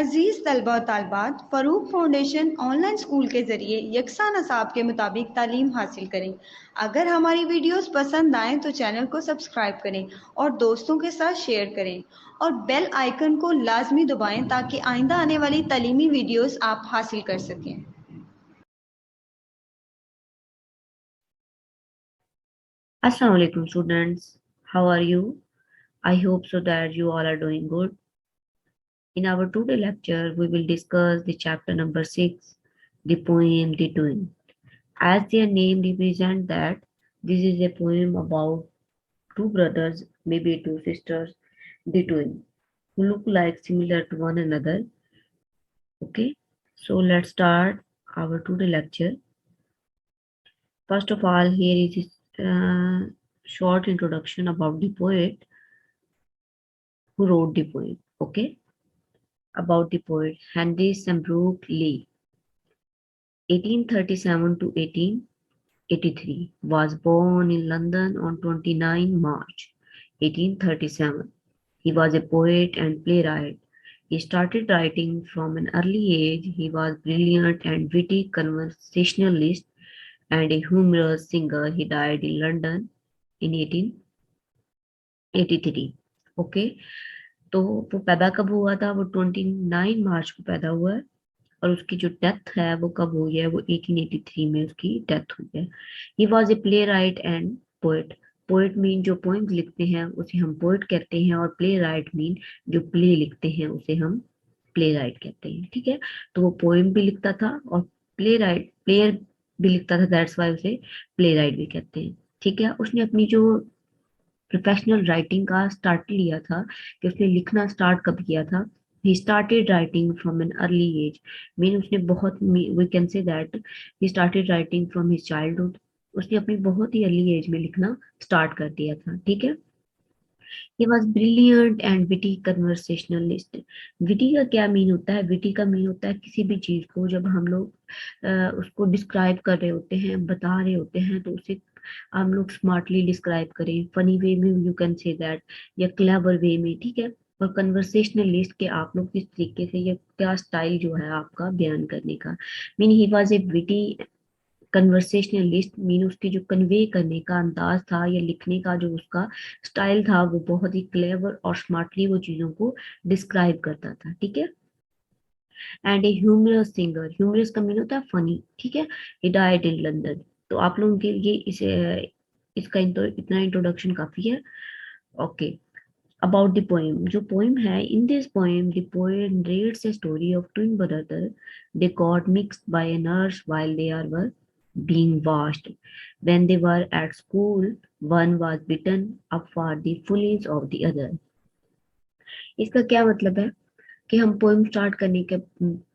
अजीज तलबा और तालबात, Farooq foundation online school के ज़रिए यकसा नसाब के मुताबिक तालीम हासिल करें। अगर हमारी वीडियोस पसंद आएँ तो चैनल को सब्सक्राइब करें और दोस्तों के साथ शेयर करें और बेल आइकन को लाजमी दबाएं ताकि आइंदा आने वाली तालीमी वीडियोस आप हासिल कर सकें। Assalamu alaikum students, how are you? I hope so that you all are doing good. In our today lecture, we will discuss the chapter number 6, the poem The Twin. As their name represents that this is a poem about two brothers, maybe two sisters, the twin, who look like similar to one another. Okay, so let's start our today lecture. First of all, here is a short introduction about the poet who wrote the poem. Okay, about the poet Henry Sembrook Lee, 1837 to 1883, was born in London on 29 March 1837. He was a poet and playwright. He started writing from an early age. He was brilliant and witty conversationalist and a humorous singer. He died in London in 1883. Okay, तो वो पैदा कब हुआ था? वो 29 मार्च को पैदा हुआ है और उसकी जो डेथ है वो कब हुई है? वो 1883 में उसकी डेथ हुई है। He was a play right and poet. Poet mean जो पोइम्स लिखते हैं उसे हम पोएट कहते हैं, और प्ले राइट मीन जो प्ले लिखते हैं उसे हम प्ले राइट कहते हैं। ठीक है, तो वो पोएम भी लिखता था और प्लेयर भी लिखता था, दैट्स वाई उसे प्ले राइट भी कहते हैं। ठीक है, उसने अपनी जो प्रोफेशनल राइटिंग का स्टार्ट लिया था, कि उसने लिखना स्टार्ट कब किया था? He started writing from an early age. Mean उसने बहुत, we can say that he started writing from his childhood. उसने अपनी बहुत ही अर्ली एज में लिखना स्टार्ट कर दिया था। ठीक है, he was brilliant and witty conversationalist. Witty का क्या मीन होता है? विटी का मीन होता है किसी भी चीज को जब हम लोग उसको डिस्क्राइब कर रहे होते हैं, बता रहे होते हैं, तो उसे हम लोग स्मार्टली डिस्क्राइब करें, फनी वे में यू कैन से दैट, या क्लेवर वे में। ठीक है, और कन्वर्सेशनलिस्ट के आप लोग किस तरीके से, या क्या स्टाइल जो है आपका बयान करने का। Mean he was a witty conversationalist, mean उसकी जो कन्वे करने का अंदाज था या लिखने का जो उसका स्टाइल था वो बहुत ही क्लेवर और स्मार्टली वो चीजों को डिस्क्राइब करता था। ठीक है, and a humorous singer. Humorous का मीन होता है फनी। ठीक है, ही डाइड इन लंदन। तो आप लोगों के लिए इसे इसका इतना इंट्रोडक्शन काफी है। Okay, about the poem. जो पोएम है, in this poem the poet narrates a story of twin brother. They got mixed by a nurse while they were being washed. When they were at school, one was beaten up for the follies of the other. इसका क्या मतलब है? कि हम poem start करने के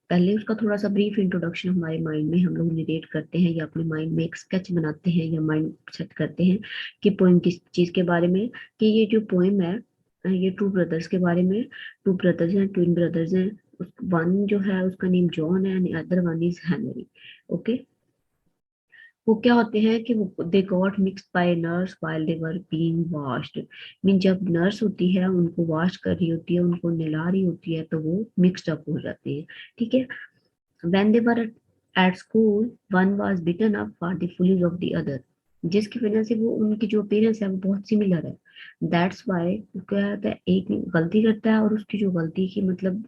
पहले उसका थोड़ा सा ब्रीफ इंट्रोडक्शन हमारे माइंड में हम लोग निरेट करते हैं, या अपने माइंड में एक स्केच बनाते हैं, या माइंड सेट करते हैं कि पोएम किस चीज के बारे में। कि ये जो पोएम है ये टू ब्रदर्स के बारे में। टू ब्रदर्स हैं, ट्विन ब्रदर्स हैं। वन जो है उसका नेम जॉन है and other one is Henry. Okay, वो क्या होते हैं कि वो they got mixed by nurse while they were being washed. Mean जब नर्स होती है उनको वॉश कर रही होती है, उनको नहला रही होती है, तो वो मिक्स्ड अप हो जाते हैं। ठीक है, when they were at school one was beaten up for the follies of the other. जिसकी वजह से वो उनकी जो अपीयरेंस है वो बहुत सिमिलर है। दैट्स वाई क्या होता है, एक गलती करता है और उसकी जो गलती की मतलब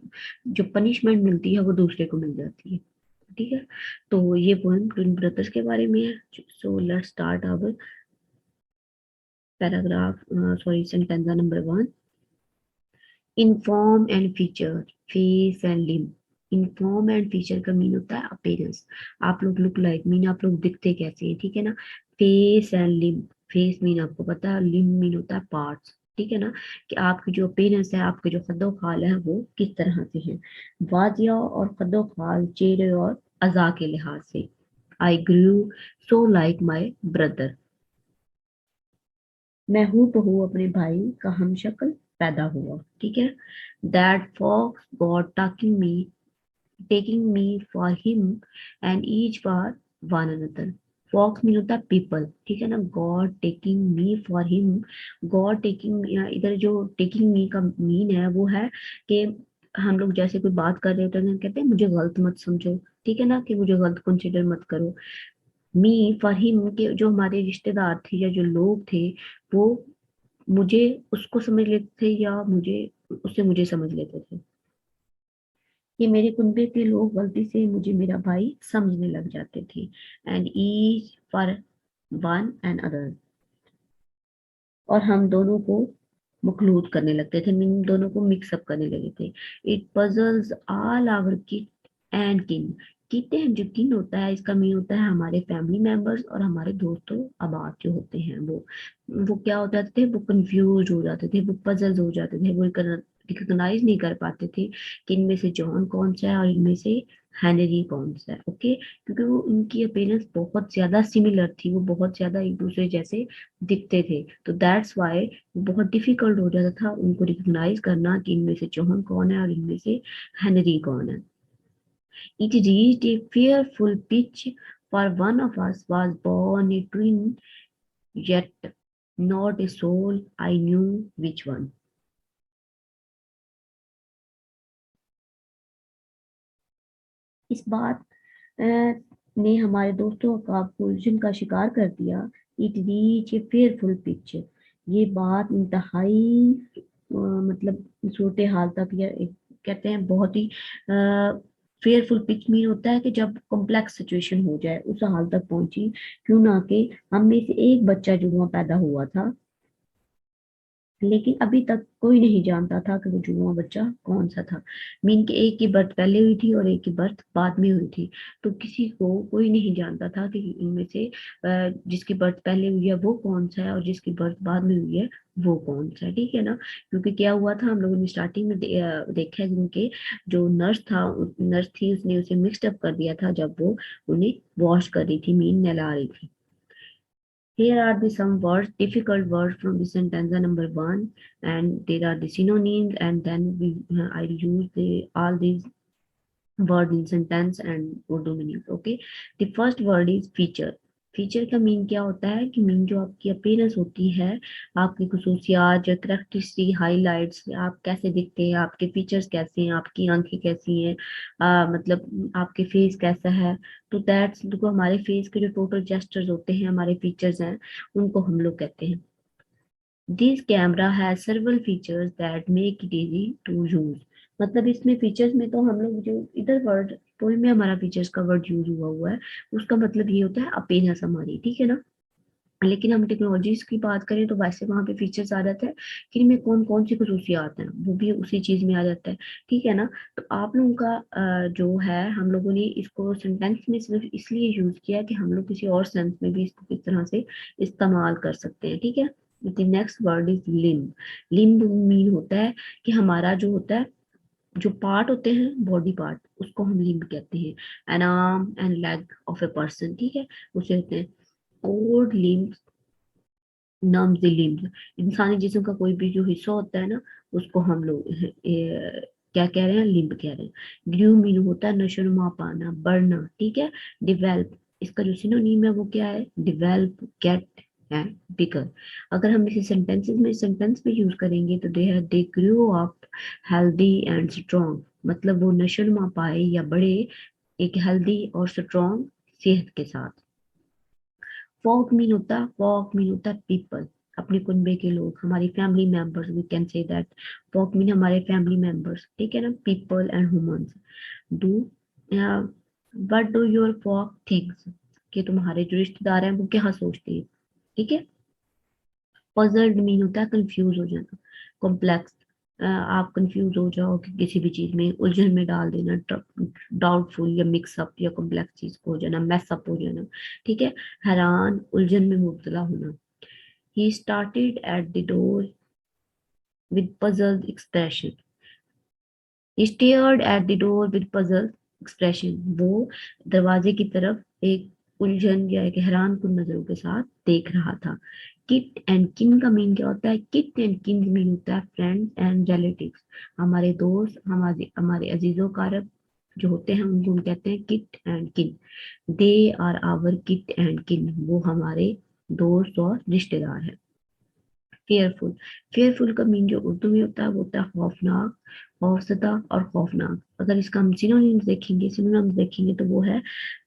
जो पनिशमेंट मिलती है वो दूसरे को मिल जाती है। ठीक है, तो ये पोएम ट्विन ब्रदर्स के बारे में है। So let's start our paragraph, sorry, sentence number 1। In form and feature, face and limb. In form and feature का मीन होता है अपीयरेंस। आप लोग लुक लाइक मीन आप लोग दिखते कैसे हैं। ठीक है ना, face and limb. Face mean आपको पता है, लिम्ब मीन होता है पार्ट्स। ठीक है ना, कि आपकी जो अपीयरेंस है, आपके जो खद्दो खाल है वो किस तरह से है। वाजिया और खद्दो खाल, चेहरे और अज़ा के लिहाज से। आई ग्रू सो लाइक माई ब्रदर। मैं हूँ तो हूँ अपने भाई का हम शक्ल पैदा हुआ। ठीक है, that folks got talking me, taking me for him and each for one another. Folks mean होता है पीपल। ठीक है ना, got taking me for him. Got taking, इधर जो टेकिंग मी का मीन है वो है कि हम लोग जैसे कोई बात कर रहे होते हैं कहते हैं मुझे गलत मत समझो, ठीक है ना, कि मुझे गलत कंसिडर मत करो। मी फॉर हिम, के जो हमारे रिश्तेदार थे या जो लोग थे वो मुझे उसको समझ लेते थे या मुझे उससे मुझे समझ लेते थे। कि मेरे कुनबे के लोग गलती से मुझे मेरा भाई समझने लग जाते थे। And each for one and other, और हम दोनों को मखलूत करने लगते थे, इन दोनों को मिक्सअप करने लगे थे। It puzzles all our kith and kin. किते हैं जो किन होता है, इसका मीन होता है हमारे फैमिली मेंबर्स और हमारे दोस्तों आबाद जो होते हैं वो क्या हो जाते थे, वो कंफ्यूज हो जाते थे, वो पजल्स हो जाते थे, वो रिकॉग्नाइज नहीं कर पाते थे कि इनमें से जॉन कौन सा है और इनमें से हेनरी कौन सा है। ओके, क्योंकि वो उनकी अपीयरेंस बहुत ज्यादा सिमिलर थी, वो बहुत ज्यादा एक दूसरे जैसे दिखते थे, तो दैट्स वाई बहुत डिफिकल्ट हो जाता था उनको रिकॉग्नाइज करना कि इनमें से चौहान कौन है और इनमें से हेनरी कौन है। It reached a fearful pitch, for one of us was born a twin, yet not a soul I knew which one. इस बात ने हमारे दोस्तों का उलझन का शिकार कर दिया। It reach a fearful pitch, ये बात इंतहाई मतलब सूरत हाल तक, या कहते हैं बहुत ही फेयरफुल पिच मीन होता है कि जब कॉम्प्लेक्स सिचुएशन हो जाए उस हाल तक पहुंची। क्यों ना कि हम में से एक बच्चा जुड़वा पैदा हुआ था, लेकिन अभी तक कोई नहीं जानता था कि वो जुड़वा बच्चा कौन सा था। मीन के एक की बर्थ पहले हुई थी और एक की बर्थ बाद में हुई थी, तो किसी को कोई नहीं जानता था कि इनमें से जिसकी बर्थ पहले हुई है वो कौन सा है और जिसकी बर्थ बाद में हुई है वो कौन सा है, ठीक है ना। क्योंकि क्या हुआ था, हम लोगों ने स्टार्टिंग में देखा है जिनके जो नर्स थी उसने उसे मिक्सड अप कर दिया था जब वो उन्हें वॉश कर रही थी, मीन नहला रही थी। Here are the some words, difficult words from the sentence number one, and there are the synonyms, and then I use all these words in sentence and Urdu meanings. Okay, the first word is feature. Feature का mean क्या होता है कि mean जो आपकी appearance होती है, आपकी खसूसियात जो करेक्टरिस्टिक हाईलाइट्स, आप कैसे दिखते हैं, आपके फीचर्स कैसे हैं, आपकी आंखें कैसी हैं, मतलब आपके फेस कैसा है। तो दैट्स देखो हमारे फेस के जो टोटल जेस्चर्स होते हैं, हमारे फीचर्स हैं, उनको हम लोग कहते हैं। This camera has several features that make it easy to use. मतलब इसमें फीचर्स में तो हम लोग जो इधर वर्ड पोइम में हमारा फीचर्स का वर्ड यूज हुआ है, उसका मतलब ये होता है अपीयरेंस हमारी, ठीक है ना। लेकिन हम टेक्नोलॉजीज की बात करें तो वैसे वहां पे फीचर्स आ जाते हैं कि इनमें कौन कौन सी खसूसियात हैं, वो भी उसी चीज में आ जाता है, ठीक है ना। तो आप लोगों का जो है, हम लोगों ने इसको सेंटेंस में सिर्फ इसलिए यूज किया कि हम लोग किसी और सेंस में भी इसको किस तरह से इस्तेमाल कर सकते हैं, ठीक है। The next word is limb. Limb mean होता है कि हमारा जो होता है, जो पार्ट होते हैं बॉडी पार्ट, उसको हम लिम्ब कहते हैं। N arm and leg of a person, ठीक है, उसे कहते हैं code limb, norms the limbs. इंसानी जिस्म का कोई भी जो हिस्सा होता है ना, उसको हम लोग क्या कह रहे हैं, लिम्ब कह रहे हैं। ग्रीव मीन होता है नशो नुमा पाना, बढ़ना, ठीक है। डिवेल्प, इसका जो सिनोनीम है वो क्या है, डिवेल्प, गेट एंड बिगर। अगर हम इसे सेंटेंस में यूज करेंगे तो they grow up healthy and strong, मतलब वो नशो नुमा पाए या बढ़े एक हेल्दी और स्ट्रॉन्ग सेहत के साथ। फॉक मीन होता पीपल, अपने कुनबे के लोग, हमारी family members, we can say that folk mean हमारे फैमिली मेंबर्स, ठीक है ना, people and humans. Do what do your folk thinks, कि तुम्हारे जो रिश्तेदार हैं वो क्या सोचते हैं, ठीक है। पजल्ड मीन होता है कंफ्यूज हो जाना, कॉम्प्लेक्स, आप कंफ्यूज हो जाओ कि किसी भी चीज में उलझन में डाल देना, डाउटफुल या मिक्सअप या कॉम्प्लेक्स चीज को हो जाना, मैसअप हो जाना, ठीक है। हैरान, उलझन में मुब्तला होना। He started at the door with puzzled expression. He stared at the door with puzzled expression. वो दरवाजे की तरफ एक उलझन या एक हैरान कुन नजरों के साथ देख रहा था। किट एंड किन का मीन क्या होता है, किट एंड किन मीन होता है फ्रेंड्स एंड रिलेटिव्स, हमारे दोस्त, हमारे हमारे अजीजों कारब जो होते हैं उनको हम कहते हैं kith and kin. They are our kith and kin, वो हमारे दोस्त और रिश्तेदार हैं। फेयरफुल। फेयरफुल का मीन जो उर्दू में होता है वो होता है खौफनाक, खौफजदा और खौफनाक। अगर इसका हम सिनोनिम्स देखेंगे तो वो है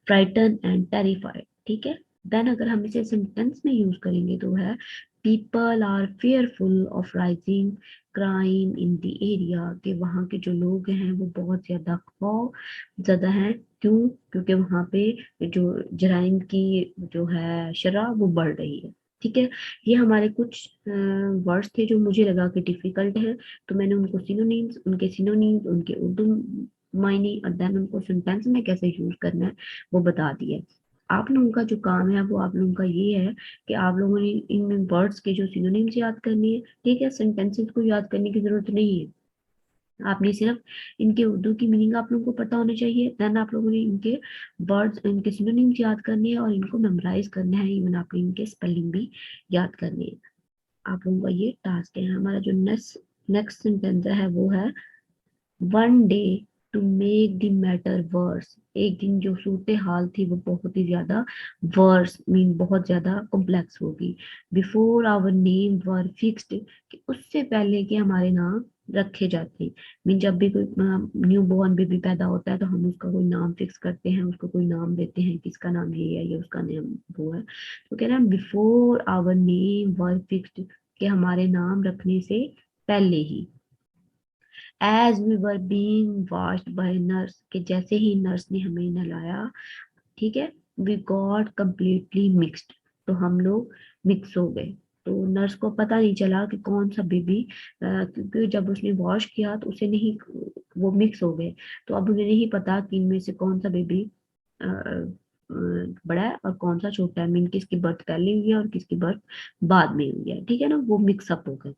फ्राइटन एंड टेरिफाइड, ठीक है। देन अगर हम इसे सेंटेंस में यूज करेंगे तो है people are fearful of rising crime in the area, कि वहाँ के जो लोग हैं वो बहुत ज्यादा खौफ ज्यादा हैं। क्यों? क्योंकि वहाँ पे जो जराइम की जो है शरह वो बढ़ रही है, ठीक है। ये हमारे कुछ वर्ड्स थे जो मुझे लगा कि डिफिकल्ट है, तो मैंने उनको सिनोनिम्स उनके उर्दू मायने और देन उनको सेंटेंस में कैसे यूज करना है वो बता दिया। आप लोगों का जो काम है वो आप लोगों का ये है कि आप लोगों ने इन वर्ड्स के जो सिनोनिम्स याद करने हैं, ठीक है। सेंटेंसेस को याद करने की जरूरत नहीं है, आपने सिर्फ इनके उर्दू की मीनिंग आप लोगों को पता होनी चाहिए। देन आप लोगों ने इनके वर्ड्स, इनके सिनोनिम्स याद करने हैं और इनको मेमोराइज करना है। इवन आपने इनके स्पेलिंग भी याद करनी है। आप लोगों का ये टास्क है। हमारा जो नेक्स्ट नेक्स्ट सेंटेंस है वो है one day to make the matter worse. एक दिन जो सूरत हाल थी वो बहुत ही ज्यादा वर्स मीन बहुत ज्यादा कॉम्प्लेक्स होगी। Before our name were fixed, कि उससे पहले कि हमारे नाम रखे जाते। मीन जब भी कोई न्यू बॉर्न बेबी पैदा होता है तो हम उसका कोई नाम फिक्स करते हैं, उसको कोई नाम देते हैं कि इसका नाम ये है, ये उसका नाम वो है। तो कह रहे हैं before our name were fixed, कि हमारे नाम रखने से पहले ही। As we were being washed by nurse, कि जैसे ही नर्स ने हमें नहलाया, ठीक है, वी गॉट कंप्लीटली मिक्स्ड, तो हम लोग मिक्स हो गए। तो नर्स को पता नहीं चला कि कौन सा बेबी, क्योंकि जब उसने वॉश किया तो उसे नहीं, वो मिक्स हो गए। तो अब उन्हें नहीं पता कि इनमें से कौन सा बेबी बड़ा है और कौन सा छोटा है, मीन किसकी बर्थ पहले हुई है और किसकी बर्थ बाद में हुई है, ठीक है ना, वो मिक्सअप हो गए।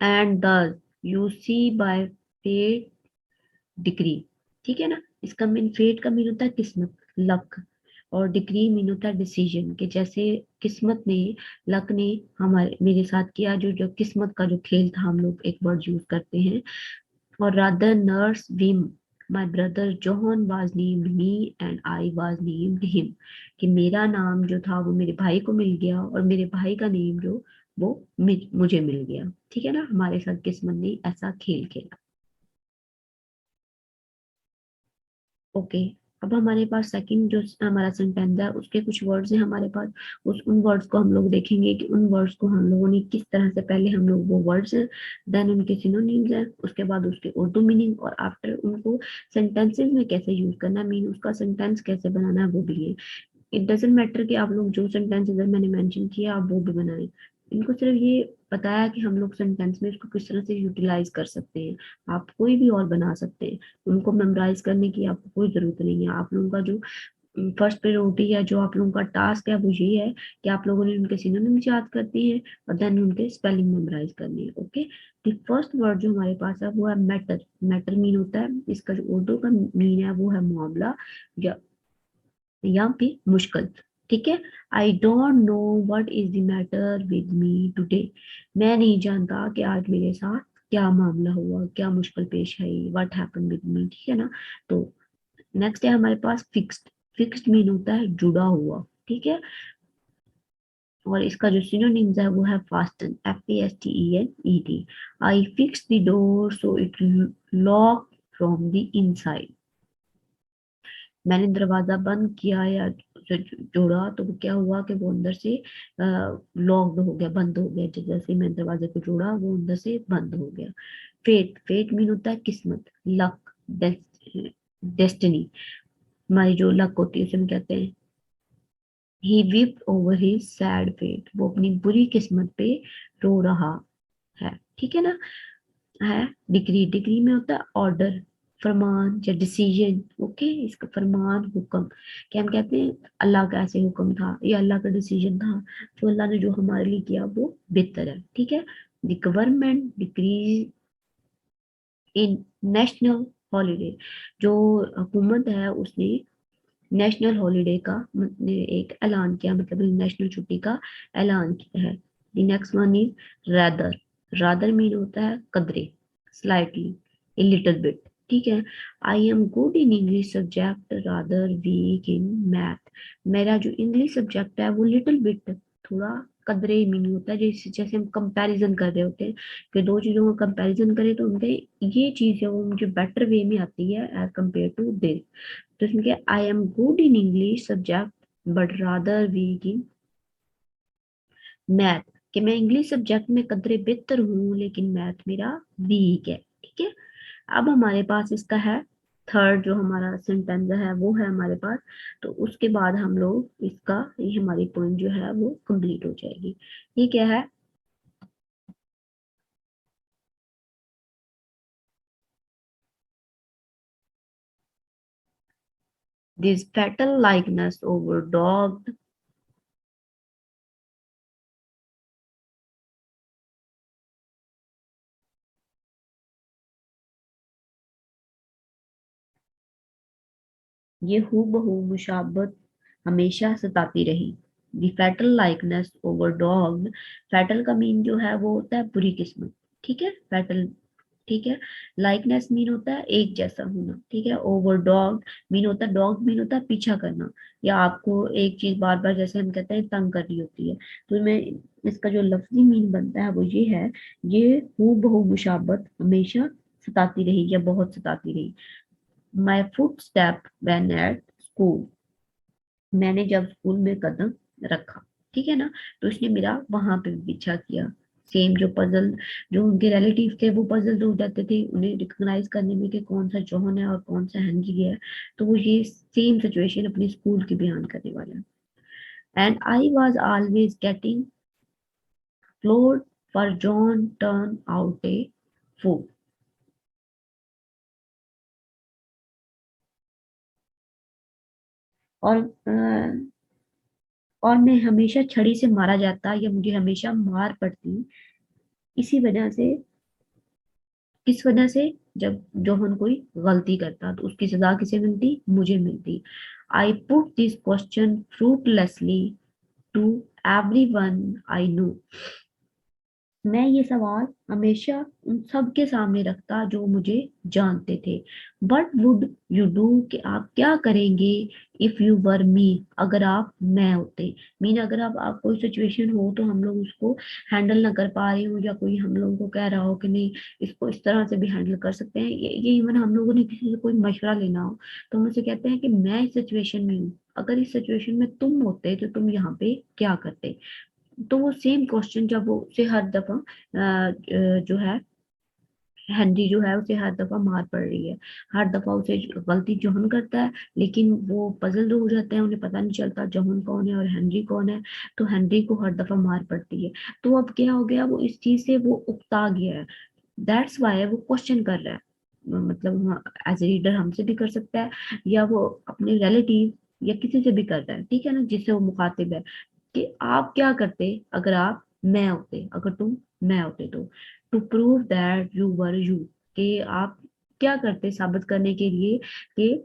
And the you see by fate degree, ठीक है ना। इसका मीन, फेट का मीन होता है किस्मत, लक, और डिग्री मीन होता है डिसीजन, कि जैसे किस्मत ने, लक ने हमारे मेरे साथ किया, जो जो किस्मत का जो खेल था, हम लोग एक वर्ड यूज करते हैं। और rather nurse Vim, my brother John was named me and I was named him, कि मेरा नाम जो था वो मेरे भाई को मिल गया और मेरे भाई का नेम जो वो मुझे मिल गया, ठीक है ना। हमारे साथ किस्मत ने ऐसा खेल खेला। ओके। अब हमारे पास सेकंड जो हमारा सेंटेंस है उसके कुछ वर्ड्स हैं हमारे पास। उस उन वर्ड्स को हम लोग देखेंगे कि उन वर्ड्स को हम लोगों ने किस तरह से, पहले हम लोग वो वर्ड्स हैं, देन उनके सिनोनिम्स हैं, उसके बाद उसके उर्दू मीनिंग, और आफ्टर उनको सेंटेंसेस में कैसे यूज करना, मीन उसका सेंटेंस कैसे बनाना है वो भी है। इट डजेंट मैटर कि आप लोग जो सेंटेंसेस मैंने मेंशन किया आप वो भी बनाएं। इनको सिर्फ ये बताया कि हम लोग सेंटेंस में इसको किस तरह से यूटिलाइज कर सकते हैं। आप कोई भी और बना सकते हैं। उनको मेमोराइज करने की आपको कोई जरूरत नहीं है। आप लोगों का जो फर्स्ट प्रायोरिटी है, जो आप लोगों का टास्क है, वो ये है कि आप लोगों ने उनके सिनोनिम्स याद करते हैं और देन उनके स्पेलिंग मेमोराइज करनी है। ओके। द फर्स्ट वर्ड जो हमारे पास है वो है मैटर। मैटर मीन होता है, इसका जो उर्दू का मीन है वो है मामला या फिर मुश्किल, ठीक है। I don't know what is the matter with me today, मैं नहीं जानता कि आज मेरे साथ क्या मामला हुआ, क्या मुश्किल पेश आई, व्हाट हैपन विद मी, ठीक है ना। तो नेक्स्ट है हमारे पास फिक्स्ड। फिक्स्ड मीन होता है जुड़ा हुआ, ठीक है। और इसका जो सिनोनिम्स है वो है fasten, FASTEN, I fix the door so it lock from the inside, मैंने दरवाजा बंद किया या उसे जोड़ा तो वो क्या हुआ कि वो अंदर से लॉक्ड हो गया, बंद हो गया। जैसे मैंने दरवाजे को जोड़ा वो अंदर से बंद हो गया। फेट, फेट मीन होता है किस्मत, लक, डेस्टिनी, हमारी जो लक होती है उसे हम कहते हैं। ही वीप्ड ओवर हिज सैड फेट, वो अपनी बुरी किस्मत पे रो रहा है, ठीक है ना। है डिग्री, डिग्री में होता है ऑर्डर, फरमान या डिसीजन। ओके, इसका फरमान, हुक्म, कि हम कहते हैं अल्लाह का ऐसे हुक्म था, ये अल्लाह का डिसीजन था, जो अल्लाह ने जो हमारे लिए किया वो बेहतर है, ठीक है। The government decrease in national holiday, जो हुकूमत है उसने नेशनल हॉलीडे का एक ऐलान किया, मतलब नेशनल छुट्टी का ऐलान किया है। The next one is rather. Rather mean होता है कदरे, स्लाइटली, ए लिटिल बिट, ठीक है। I am good in English subject rather weak in math, मेरा जो इंग्लिश सब्जेक्ट है वो लिटिल बिट, थोड़ा कदरे मीनिंग होता है जैसे जैसे हम कंपैरिजन कर रहे होते हैं कि दो चीजों का कंपैरिजन करें तो उनके ये चीज है वो मुझे बेटर वे में आती है एज कम्पेयर टू दिस। तो इसमें क्या, I am good in English subject but rather weak in math, कि मैं इंग्लिश सब्जेक्ट में कदरे बेहतर हूँ लेकिन मैथ मेरा वीक है। ठीक है, अब हमारे पास इसका है थर्ड जो हमारा सेंटेंस है वो है हमारे पास। तो उसके बाद हम लोग इसका ये हमारी पॉइंट जो है वो कंप्लीट हो जाएगी। ये क्या है, this fatal likeness over dog, ये हूबहू मुशाबत हमेशा सताती रही। The fatal likeness over dog, fatal का मीन जो है वो होता है बुरी किस्मत। ठीक है, फैटल। ठीक है, लाइकनेस मीन होता है एक जैसा होना। ठीक है, ओवर डॉग मीन होता है, डॉग मीन होता है पीछा करना, या आपको एक चीज बार बार जैसे हम कहते हैं तंग कर रही होती है। तो मैं इसका जो लफ्जी मीन बनता है वो ये है, ये हूबहू मुशाबत हमेशा सताती रही या बहुत सताती रही। My foot step when at school, मैंने जब स्कूल में कदम रखा। ठीक है ना, तो उसने मेरा वहां पे भी पीछा किया। सेम जो पजल, जो उनके रिलेटिव थे वो पजल हो जाते थे उन्हें रिकॉग्नाइज करने में कि कौन सा जॉन है और कौन सा हेनरी है। तो वो ये सेम सिचुएशन अपने स्कूल की बयान करने वाला है। And I was always getting floor for John turn out a fool, और और मैं हमेशा छड़ी से मारा जाता या मुझे हमेशा मार पड़ती इसी वजह से। किस वजह से, जब जोहन कोई गलती करता तो उसकी सजा किसे मिलती, मुझे मिलती। I put this question fruitlessly to every one I know, मैं ये सवाल हमेशा उन सब के सामने रखता जो मुझे जानते थे। बट वुड यू डू, कि आप क्या करेंगे, इफ यू वर मी, अगर आप मैं होते। मीन अगर आप कोई सिचुएशन हो तो हम लोग उसको हैंडल ना कर पा रहे हो, या कोई हम लोगों को कह रहा हो कि नहीं इसको इस तरह से भी हैंडल कर सकते हैं, ये इवन हम लोगों ने किसी से कोई मशवरा लेना हो तो हम उसे कहते हैं कि मैं इस सिचुएशन में हूँ, अगर इस सिचुएशन में तुम होते तो तुम यहाँ पे क्या करते। तो वो सेम क्वेश्चन जब वो उसे हर दफा जो है हेनरी जो है उसे हर दफा मार पड़ रही है, हर दफा उसे गलती जोहन करता है, लेकिन वो पजल हो जाते हैं, उन्हें पता नहीं चलता जोहन कौन है और हेनरी कौन है। तो हेनरी को हर दफा मार पड़ती है। तो अब क्या हो गया, वो इस चीज से वो उकता गया है। दैट्स वाई वो क्वेश्चन कर रहा है, मतलब एज ए रीडर हमसे भी कर सकता है, या वो अपने रिलेटिव या किसी से भी कर रहा है। ठीक है ना, जिससे वो मुखातिब है, कि आप क्या करते अगर आप मैं होते, अगर तुम मैं होते। तो to prove that you were you, कि आप क्या करते साबित करने के लिए कि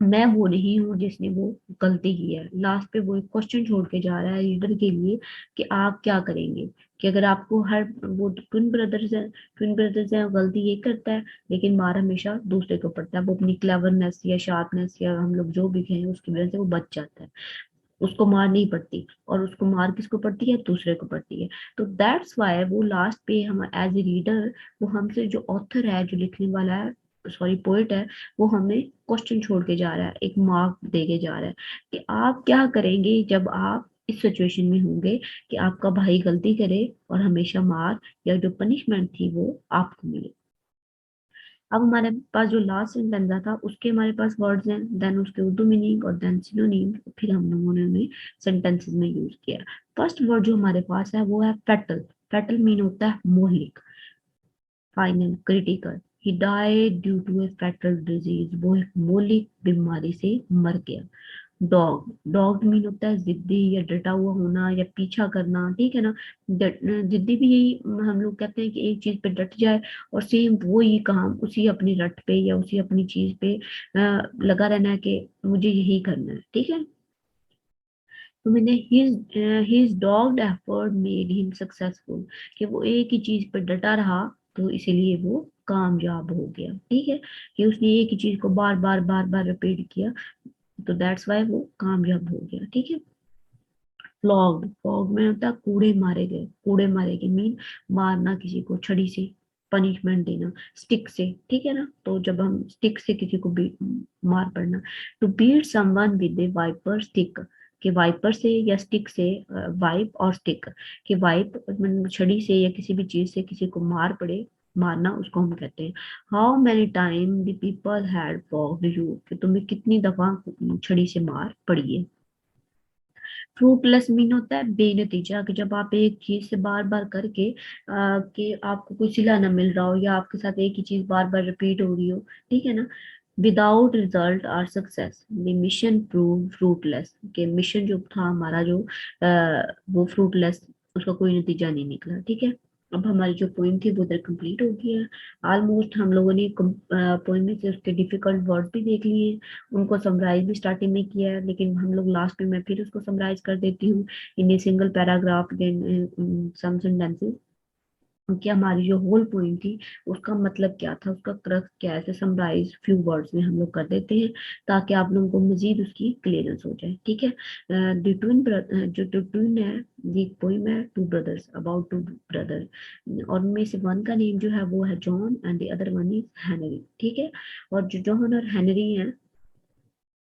मैं वो नहीं हूँ जिसने वो गलती की है। लास्ट पे वो एक क्वेश्चन छोड़ के जा रहा है रीडर के लिए कि आप क्या करेंगे, कि अगर आपको हर, वो ट्विन ब्रदर्स है वो गलती ये करता है लेकिन मार हमेशा दूसरे को पड़ता है, वो अपनी क्लेवरनेस या शार्पनेस या हम लोग जो भी कहें उसकी वजह से वो बच जाता है, उसको मार नहीं पड़ती, और उसको मार किसको पड़ती है, दूसरे को पड़ती है। तो दैट्स वाई वो लास्ट पे हम एज ए रीडर, वो हमसे जो ऑथर है जो लिखने वाला है, सॉरी पोएट है, वो हमें क्वेश्चन छोड़ के जा रहा है, एक मार्क दे के जा रहा है कि आप क्या करेंगे जब आप इस सिचुएशन में होंगे कि आपका भाई गलती करे और हमेशा मार या जो पनिशमेंट थी वो आपको मिले। अब हमारे पास जो लास्ट सेंटेंस था उसके हमारे पास वर्ड्स हैं, देन उसके उर्दू मीनिंग और देन सिनोनिम, फिर हम लोगों ने उन्हें सेंटेंसेस में यूज किया। फर्स्ट वर्ड जो हमारे पास है वो है फेटल। फेटल मीन होता है मोहलिक, final, critical. He died due to a fatal disease, वो एक मोहलिक बीमारी से मर गया। डॉग, डॉग मीन होता है जिद्दी या डटा हुआ होना या पीछा करना। ठीक है ना, जिद्दी भी यही हम लोग कहते हैं कि एक चीज पे डट जाए और सेम वो ही काम उसी अपनी रट पे या उसी अपनी चीज पे लगा रहना है कि मुझे यही करना है। ठीक है, तो मैंने his dogged effort made him successful, कि वो एक ही चीज पर डटा रहा तो इसीलिए वो कामयाब हो गया। ठीक है, कि उसने एक ही चीज को बार बार बार बार रिपीट किया, तो दैट्स वाई वो कामयाब हो गया। ठीक है, फ्लॉग्ड, फ्लॉग में होता है कूड़े मारे गए, कूड़े मारे गए मीन मारना किसी को छड़ी से, पनिशमेंट देना स्टिक से, ठीक है ना। तो जब हम स्टिक से किसी को मार पड़ना, to beat someone with a wiper stick, कि वाइपर से या स्टिक से, वाइप और स्टिक, कि वाइप मतलब छड़ी से या किसी भी चीज से किसी को मार पड़े, मारना उसको हम कहते हैं। How many time the people had poked you, कि तुम्हें कितनी दफा छड़ी से मार पड़ी है। फ्रूटलेस मीन होता है बेनतीजा, कि जब आप एक चीज से बार बार करके कि आपको कोई सिला ना मिल रहा हो, या आपके साथ एक ही चीज बार बार रिपीट हो रही हो, ठीक है ना। Without result or success the mission prove fruitless, के मिशन जो था हमारा जो वो फ्रूटलेस, उसका कोई नतीजा नहीं निकला, ठीक है। अब हमारी जो पोइम थी वो उधर कंप्लीट हो गई है ऑलमोस्ट। हम लोगों ने पोइम में से उसके डिफिकल्ट वर्ड भी देख लिए, उनको समराइज भी स्टार्टिंग में किया है, लेकिन हम लोग लास्ट में मैं फिर उसको समराइज कर देती हूँ in a single paragraph, some sentences, कि हमारी जो होल पॉइंट थी उसका मतलब क्या था, उसका क्रक्स क्या है, ऐसे समराइज फ्यू वर्ड्स में हम लोग कर देते हैं, ताकि आप लोगों को मजीद उसकी क्लियरेंस हो जाए, ठीक है। द ट्विन, जो ट्विन है, ये पोइम है two brothers, about two brother, और उनमें से वन का नेम जो है वो है John and the other one is Henry, ठीक है। और जो जॉन और हेनरी हैं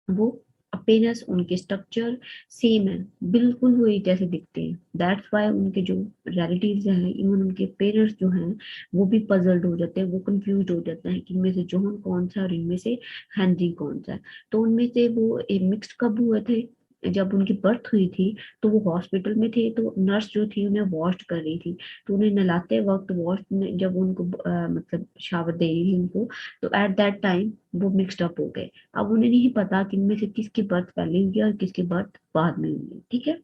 वो अपीयरेंस, उनके स्ट्रक्चर सेम है, बिल्कुल वही जैसे दिखते हैं। दैट्स वाई उनके जो रिलेटिव्स हैं, इवन उनके पेरेंट्स जो हैं, वो भी पजल्ड हो जाते हैं, वो कंफ्यूज हो जाते हैं कि इनमें से जॉन कौन सा है और इनमें से हेनरी कौन सा है। तो उनमें से वो मिक्स्ड कब हुए थे, जब उनकी बर्थ हुई थी तो वो हॉस्पिटल में थे, तो नर्स जो थी उन्हें वॉश कर रही थी, तो उन्हें नहलाते वक्त वॉश, जब उनको मतलब शावर दे रही थी उनको, तो एट दैट टाइम वो मिक्सड अप हो गए। अब उन्हें नहीं पता कि इनमें से किसकी बर्थ पहले हुई है और किसकी बर्थ बाद में हुई है, ठीक है।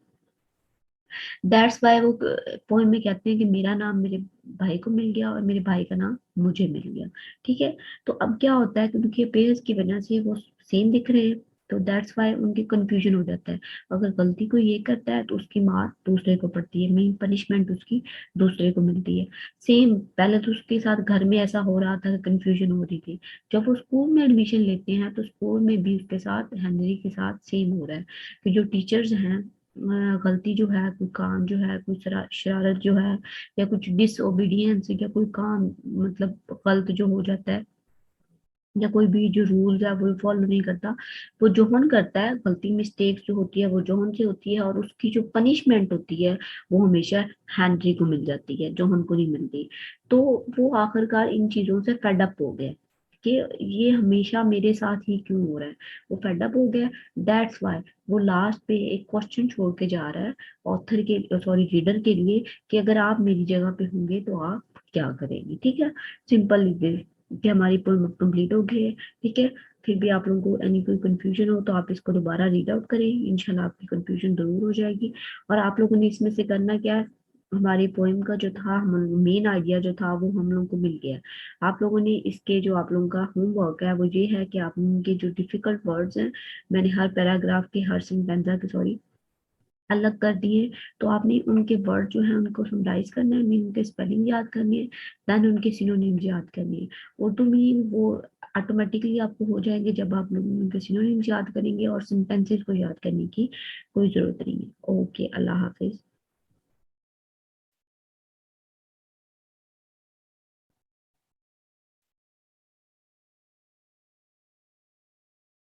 दैट्स वाई वो पोएम में कहते हैं कि मेरा नाम मेरे भाई को मिल गया और मेरे भाई का नाम मुझे मिल गया, ठीक है। तो अब क्या होता है कि उनके पेरेंट्स की वजह से वो सेम दिख रहे हैं, तो दैट्स वाई उनकी कंफ्यूजन हो जाता है। अगर गलती कोई ये करता है तो उसकी मार दूसरे को पड़ती है, मेन पनिशमेंट उसकी दूसरे को मिलती है। सेम पहले तो उसके साथ घर में ऐसा हो रहा था, कंफ्यूजन हो रही थी, जब वो स्कूल में एडमिशन लेते हैं तो स्कूल में भी उसके साथ हेनरी के साथ सेम हो रहा है, कि जो टीचर्स हैं गलती जो है, कोई काम जो है, कोई शरारत जो है, या कुछ डिसओबीडियंस, या कोई काम मतलब गलत जो हो जाता है, या कोई भी जो रूल्स है वो फॉलो नहीं करता, वो जोहन करता है, गलती मिस्टेक्स जो होती है वो जोहन से होती है, और उसकी जो पनिशमेंट होती है वो हमेशा हैंनरी को मिल जाती है, जोहन को नहीं मिलती। तो वो आखिरकार इन चीजों से फेड अप हो गए कि ये हमेशा मेरे साथ ही क्यों हो रहा है, वो फेड अप हो गया। दैट्स वाई वो लास्ट पे एक क्वेश्चन छोड़ के जा रहा है ऑथर के, सॉरी रीडर के लिए, कि अगर आप मेरी जगह पे होंगे तो आप क्या करेंगे, ठीक है। सिंपल कि हमारी पोएम कंप्लीट हो गई है, ठीक है। फिर भी आप लोगों को एनी कोई कंफ्यूजन हो तो आप इसको दोबारा रीड आउट करें, इंशाल्लाह आपकी कंफ्यूजन दूर हो जाएगी। और आप लोगों ने इसमें से करना क्या है, हमारी पोएम का जो था मेन आइडिया जो था वो हम लोगों को मिल गया। आप लोगों ने इसके जो आप लोगों का होमवर्क है वो ये है कि आप लोगों के जो डिफिकल्ट वर्ड्स हैं, मैंने हर पैराग्राफ के हर सेंटेंस के सॉरी अलग कर दिए, तो आपने उनके वर्ड जो है उनको समराइज करना है, मीन उनके स्पेलिंग याद करनी है, देन उनके सिनोनिम्स याद करनी है। उर्दू में वो ऑटोमेटिकली आपको हो जाएंगे जब आप लोग उनके सिनोनिम्स याद करेंगे, और सेंटेंसेस को याद करने की कोई जरूरत नहीं है। ओके, अल्लाह हाफिज।